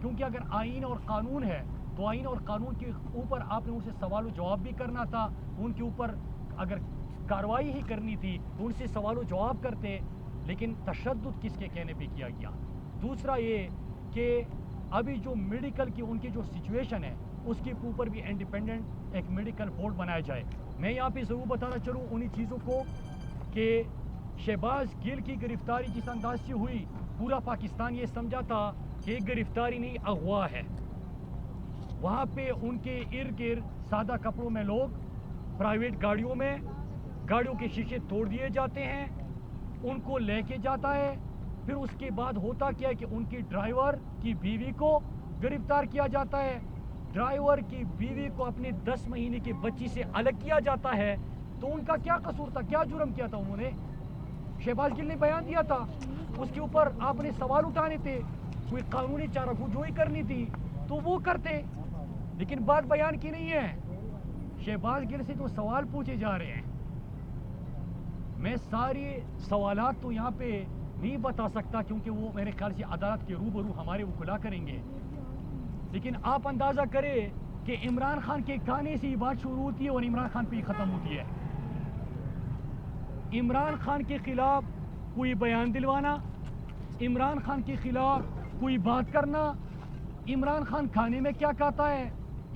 کیونکہ اگر آئین اور قانون ہے تو آئین اور قانون کے اوپر آپ نے ان سے سوال و جواب بھی کرنا تھا، ان کے اوپر اگر کارروائی ہی کرنی تھی تو ان سے سوال و جواب کرتے، لیکن تشدد کس کے کہنے پہ کیا گیا؟ دوسرا یہ کہ ابھی جو میڈیکل کی ان کی جو سچویشن ہے اس کے اوپر بھی انڈیپینڈنٹ ایک میڈیکل بورڈ بنایا جائے۔ میں یہاں پہ ضرور بتانا چاہوں انہی چیزوں کو کہ شہباز گل کی گرفتاری جس انداز سے ہوئی، پورا پاکستان یہ سمجھا تھا کہ ایک گرفتاری نہیں، اغوا ہے۔ وہاں پہ ان کے ارد گرد سادہ کپڑوں میں لوگ پرائیویٹ گاڑیوں میں گاڑیوں کے شیشے توڑ دیے جاتے ہیں، ان کو لے کے جاتا ہے، پھر اس کے بعد ہوتا کیا ہے کہ ان کی ڈرائیور کی بیوی کو گرفتار کیا جاتا ہے، ڈرائیور کی بیوی کو اپنے 10 مہینے کی بچی سے الگ کیا جاتا ہے۔ تو ان کا کیا قصور تھا، کیا جرم کیا تھا انہوں نے؟ شہباز گل نے بیان دیا تھا، اس کے اوپر آپ نے سوال اٹھانے تھے، کوئی قانونی چارہ جوئی کرنی تھی تو وہ کرتے، لیکن بات بیان کی نہیں ہے۔ شہباز گل سے جو سوال پوچھے جا رہے ہیں، میں سارے سوالات تو یہاں پہ نہیں بتا سکتا کیونکہ وہ میرے خیال سے عدالت کے روبرو ہمارے وکلا کریں گے، لیکن آپ اندازہ کریں کہ عمران خان کے کہنے سے یہ بات شروع ہوتی ہے اور عمران خان پہ ہی ختم ہوتی ہے۔ عمران خان کے خلاف کوئی بیان دلوانا، عمران خان کے خلاف کوئی بات کرنا، عمران خان کھانے میں کیا کہتا ہے،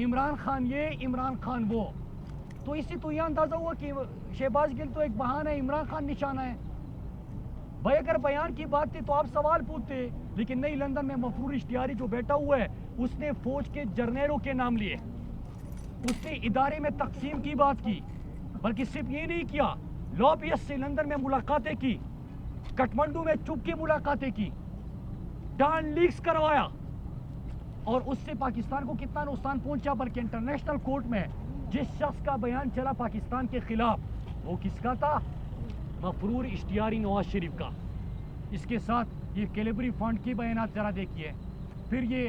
عمران خان یہ، عمران خان وہ، تو اس سے تو یہ اندازہ ہوا کہ شہباز گل تو ایک بہانہ ہے، عمران خان نشانہ ہے۔ بھائی اگر بیان کی بات تھی تو آپ سوال پوچھتے، لیکن نہیں، لندن میں مفرور اشتیاری جو بیٹھا ہوا ہے اس نے فوج کے جرنیلوں کے نام لیے، اس نے ادارے میں تقسیم کی بات کی، بلکہ صرف یہ نہیں کیا، لوبیس سے لندن میں ملاقاتیں کی، کٹمنڈو میں چپ کی ملاقاتیں کی، ڈان لیکس کروایا، اور اس سے پاکستان کو کتنا نقصان پہنچا، بلکہ انٹرنیشنل کورٹ میں جس شخص کا بیان چلا پاکستان کے خلاف وہ کس کا تھا؟ مفرور اشتیاری نواز شریف کا۔ اس کے ساتھ یہ کیلیبری فنڈ کے بیانات ذرا دیکھیے، پھر یہ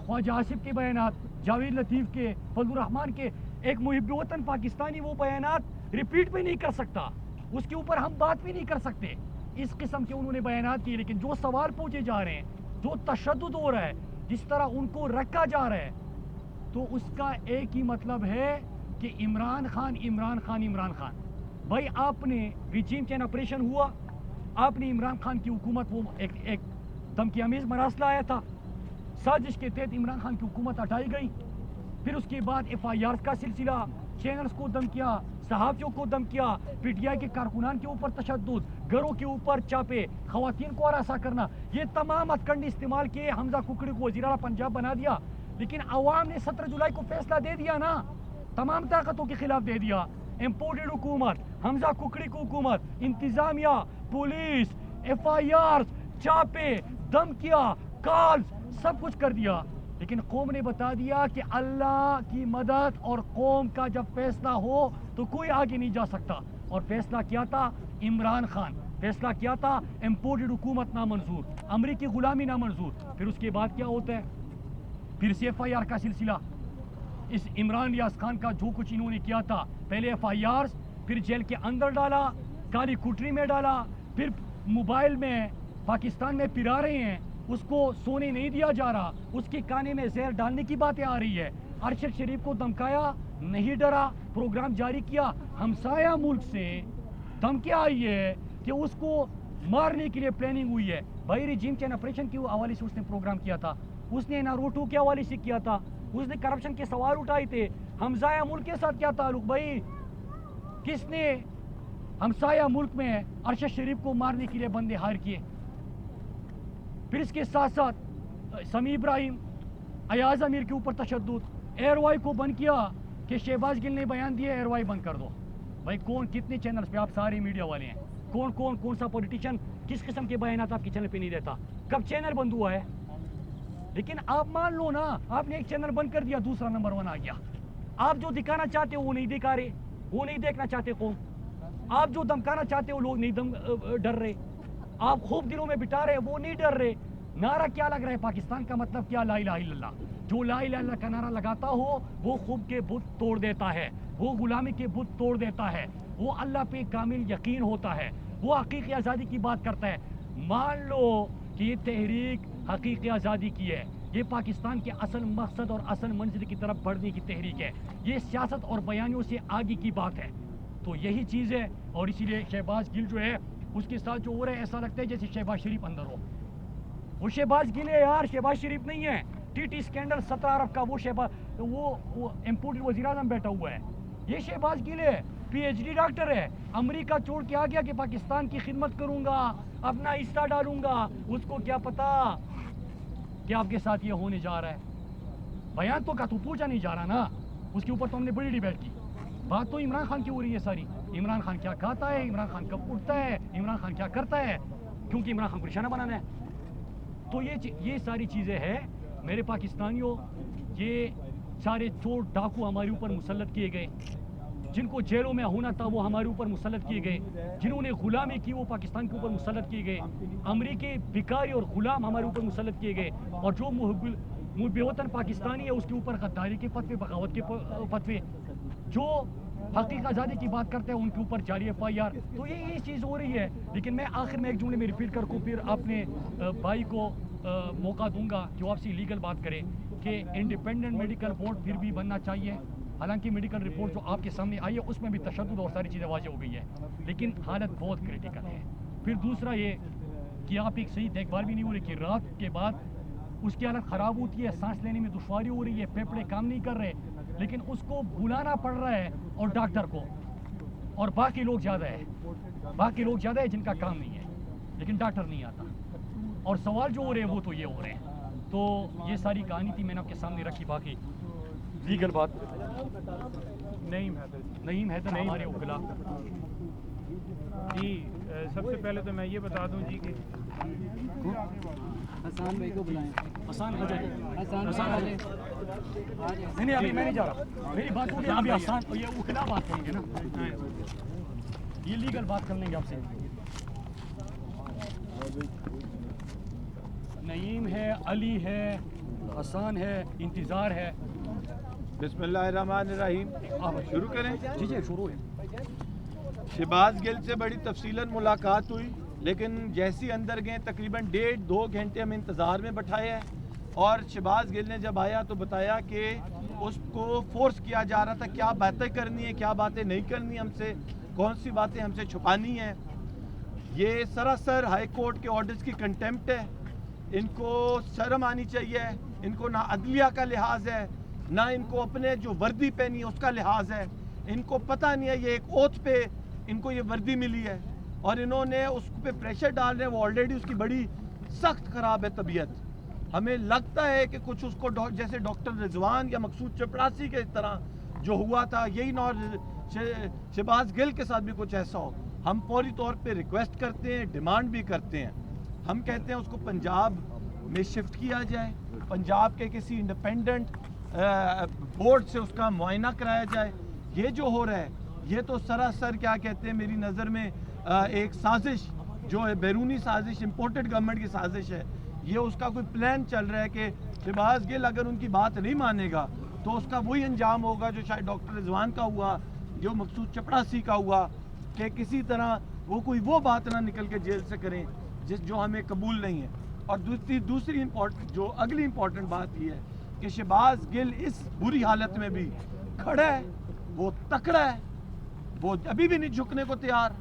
خواجہ آصف کے بیانات، جاوید لطیف کے، فضل الرحمان کے، ایک محب وطن پاکستانی وہ بیانات ریپیٹ بھی نہیں کر سکتا، اس کے اوپر ہم بات بھی نہیں کر سکتے، اس قسم کے انہوں نے بیانات کیے۔ لیکن جو سوال پوچھے جا رہے ہیں، جو تشدد ہو رہا ہے، جس طرح ان کو رکھا جا رہا ہے، تو اس کا ایک ہی مطلب ہے کہ عمران خان، عمران خان، عمران خان۔ بھائی آپ نے ریجیم چین آپریشن ہوا، آپ نے عمران خان کی حکومت، وہ ایک دھمکی آمیز مراسلہ آیا تھا، سازش کے تحت عمران خان کی حکومت ہٹائی گئی، پھر اس کے بعد ایف آئی آر کا سلسلہ، چینلز کو دھمکیاں، صحافیوں کو دھمکیاں، پی ٹی آئی کے کارکنان کے اوپر تشدد، گھروں کے اوپر چاپے، خواتین کو ہراساں کرنا، یہ تمام ہتھکنڈے استعمال کیے، حمزہ ککڑی کو وزیر اعلیٰ پنجاب بنا دیا، لیکن عوام نے 17 جولائی کو فیصلہ دے دیا نا، تمام طاقتوں کے خلاف دے دیا، امپورٹڈ حکومت، حمزہ ککڑی کو حکومت، انتظامیہ، پولیس، ایف آئی آر، چاپے، دھمکیاں، کالز، سب کچھ کر دیا، لیکن قوم نے بتا دیا کہ اللہ کی مدد اور قوم کا جب فیصلہ ہو تو کوئی آگے نہیں جا سکتا، اور فیصلہ کیا تھا؟ عمران خان، فیصلہ کیا تھا؟ امپورٹڈ حکومت نامنظور، امریکی غلامی نامنظور۔ پھر اس کے بعد کیا ہوتا ہے؟ پھر سے ایف آئی آر کا سلسلہ، اس عمران ریاض خان کا جو کچھ انہوں نے کیا تھا، پہلے ایف آئی آر، پھر جیل کے اندر ڈالا، کالی کوٹری میں ڈالا، پھر موبائل میں پاکستان میں پھرا رہے ہیں، اس کو سونے نہیں دیا جا رہا، اس کے کانے میں زہر ڈالنے کی باتیں آ رہی ہے، ارشد شریف کو دھمکایا، نہیں ڈرا، پروگرام جاری کیا، ہمسایہ ملک سے دھمکی آئی ہے کہ اس کو مارنے کے لیے پلاننگ ہوئی ہے۔ بھائی ریجیم چین آپریشن کے حوالے سے اس نے پروگرام کیا تھا، اس نے ناروٹو کے حوالے سے کیا تھا، اس نے کرپشن کے سوال اٹھائے تھے، ہمسایہ ملک کے ساتھ کیا تعلق؟ بھائی کس نے ہمسایہ ملک میں ارشد شریف کو مارنے کے لیے بندے ہائر کیے؟ پھر اس کے ساتھ ساتھ سمیع ابراہیم، ایاز امیر کے اوپر تشدد، ایئر وائی کو بند کیا کہ شہباز گل نے بیان دیا ایئر وائی بند کر دو۔ بھائی کون، کتنے چینلز پہ، آپ سارے میڈیا والے ہیں، کون سا پولیٹیشین کس قسم کے بیانات آپ کے چینل پہ نہیں دیتا؟ کب چینل بند ہوا ہے؟ لیکن آپ مان لو نا، آپ نے ایک چینل بند کر دیا، دوسرا نمبر 1 آ گیا، آپ جو دکھانا چاہتے ہو وہ نہیں دکھا رہے، وہ نہیں دیکھنا چاہتے قوم، آپ جو دمکانا چاہتے ہو لوگ نہیں ڈر رہے، آپ خوب دلوں میں بٹا رہے وہ نہیں ڈر رہے۔ نعرہ کیا لگ رہا ہے پاکستان کا؟ مطلب کیا؟ لا الہ الا اللہ۔ جو لا الہ الا اللہ کا نعرہ لگاتا ہو وہ خوب کے بت توڑ دیتا ہے، وہ غلامی کے بت توڑ دیتا ہے، وہ اللہ پہ کامل یقین ہوتا ہے، وہ حقیقی آزادی کی بات کرتا ہے۔ مان لو کہ یہ تحریک حقیقی آزادی کی ہے، یہ پاکستان کے اصل مقصد اور اصل منزل کی طرف بڑھنے کی تحریک ہے، یہ سیاست اور بیانیوں سے آگے کی بات ہے۔ تو یہی چیز ہے، اور اسی لیے شہباز گل جو ہے اس کے ساتھ جو ہو رہا ہے ایسا لگتا ہے جیسے شہباز شریف اندر ہو۔ وہ شہباز گل ہے یار، شہباز شریف نہیں ہے۔ ٹی ٹی اسکینڈل 17 ارب کا وہ امپورٹڈ وزیر اعظم بیٹھا ہوا ہے، یہ شہباز گل ہے، پی ایچ ڈی ڈاکٹر ہے، امریکہ چھوڑ کے آ گیا کہ پاکستان کی خدمت کروں گا، اپنا حصہ ڈالوں گا، اس کو کیا پتا کہ آپ کے ساتھ یہ ہونے جا رہا ہے۔ بیان تو کا تو پوچھا نہیں جا رہا نا، اس کے اوپر تو ہم نے بڑی ڈیبیٹ کی۔ بات تو عمران خان کی ہو رہی ہے ساری، عمران خان کیا کھاتا ہے، عمران خان کب اٹھتا ہے، عمران خان کیا کرتا ہے، کیونکہ عمران خان کو نشانہ بنانا ہے۔ تو یہ ساری چیزیں ہیں میرے پاکستانیوں، یہ سارے چور ڈاکو ہمارے اوپر مسلط کیے گئے، جن کو جیلوں میں ہونا تھا وہ ہمارے اوپر مسلط کیے گئے، جنہوں نے غلامی کی وہ پاکستان کے اوپر مسلط کیے گئے، امریکی بھکاری اور غلام ہمارے اوپر مسلط کیے گئے، اور جو محب وطن پاکستانی ہے اس کے اوپر غداری کے فتوے، بغاوت کے فتوے، جو حقیقی آزادی کی بات کرتے ہیں ان کے اوپر جاری ایف آئی آر۔ تو یہ چیز ہو رہی ہے، لیکن میں آخر میں ایک جملے میں ریپیٹ کر کو پھر اپنے بھائی کو موقع دوں گا کہ وہ آپ سے لیگل بات کرے کہ انڈیپینڈنٹ میڈیکل بورڈ پھر بھی بننا چاہیے، حالانکہ میڈیکل رپورٹ جو آپ کے سامنے آئی ہے اس میں بھی تشدد اور ساری چیزیں واضح ہو گئی ہے، لیکن حالت بہت کریٹیکل ہے۔ پھر دوسرا یہ کہ آپ ایک صحیح دیکھ بھال بھی نہیں ہو رہی کہ رات کے بعد اس کی حالت خراب ہوتی ہے، سانس لینے میں دشواری ہو رہی ہے، پھیپھڑے کام نہیں کر رہے، لیکن اس کو بلانا پڑ رہا ہے اور ڈاکٹر کو، اور باقی لوگ زیادہ ہے جن کا کام نہیں ہے، لیکن ڈاکٹر نہیں آتا، اور سوال جو ہو رہے ہیں وہ تو یہ ہو رہے ہیں۔ تو یہ ساری کہانی تھی، میں نے آپ کے سامنے رکھی، باقی لیگل بات نعیم حیدر ہمارے وکلا۔ جی سب سے پہلے تو میں یہ بتا دوں جی کہ حسان بھائی کو بلائیں، حسان آ جائے، حسان نہیں ابھی میں نہیں جا رہا، میری بات ہو گئی، ابھی حسان یہ وکلا بات کریں گے نا، یہ لیگل بات کر لیں گے آپ سے۔ نعیم ہے، علی ہے، حسان ہے، انتظار ہے۔ بسم اللہ الرحمن الرحیم، شروع کریں؟ جی شروع ہے۔ شہباز گل سے بڑی تفصیلاً ملاقات ہوئی، لیکن جیسی اندر گئے تقریباً 1.5-2 گھنٹے ہم انتظار میں بٹھایا ہے، اور شہباز گل نے جب آیا تو بتایا کہ اس کو فورس کیا جا رہا تھا کیا باتیں کرنی ہیں، کیا باتیں نہیں کرنی، ہم سے کون سی باتیں ہم سے چھپانی ہیں۔ یہ سراسر ہائی کورٹ کے آرڈرز کی کنٹیمپٹ ہے، ان کو شرم آنی چاہیے، ان کو نہ عدلیہ کا لحاظ ہے، نہ ان کو اپنے جو وردی پہنی ہے اس کا لحاظ ہے، ان کو پتہ نہیں ہے یہ ایک اوتھ پہ ان کو یہ وردی ملی ہے، اور انہوں نے اس پہ پریشر ڈال رہے ہیں، وہ آلریڈی اس کی بڑی سخت خراب ہے طبیعت۔ ہمیں لگتا ہے کہ کچھ اس کو جیسے ڈاکٹر رضوان یا مقصود چپڑاسی کے طرح جو ہوا تھا، یہی شہباز گل کے ساتھ بھی کچھ ایسا ہو۔ ہم فوری طور پہ ریکویسٹ کرتے ہیں، ڈیمانڈ بھی کرتے ہیں، ہم کہتے ہیں اس کو پنجاب میں شفٹ کیا جائے، پنجاب کے کسی انڈیپینڈنٹ بورڈ سے اس کا معائنہ کرایا جائے۔ یہ جو ہو رہا ہے یہ تو سراسر کیا کہتے ہیں میری نظر میں ایک سازش جو ہے، بیرونی سازش، امپورٹڈ گورنمنٹ کی سازش ہے۔ یہ اس کا کوئی پلان چل رہا ہے کہ شہباز گل اگر ان کی بات نہیں مانے گا تو اس کا وہی انجام ہوگا جو شاید ڈاکٹر رضوان کا ہوا، جو مقصود چپڑاسی کا ہوا، کہ کسی طرح وہ کوئی وہ بات نہ نکل کے جیل سے کریں جو ہمیں قبول نہیں ہے۔ اور دوسری جو اگلی امپورٹنٹ بات یہ ہے کہ شہباز گل اس بری حالت میں بھی کھڑا ہے، وہ تکڑا ہے، وہ ابھی بھی نہیں جھکنے کو تیار۔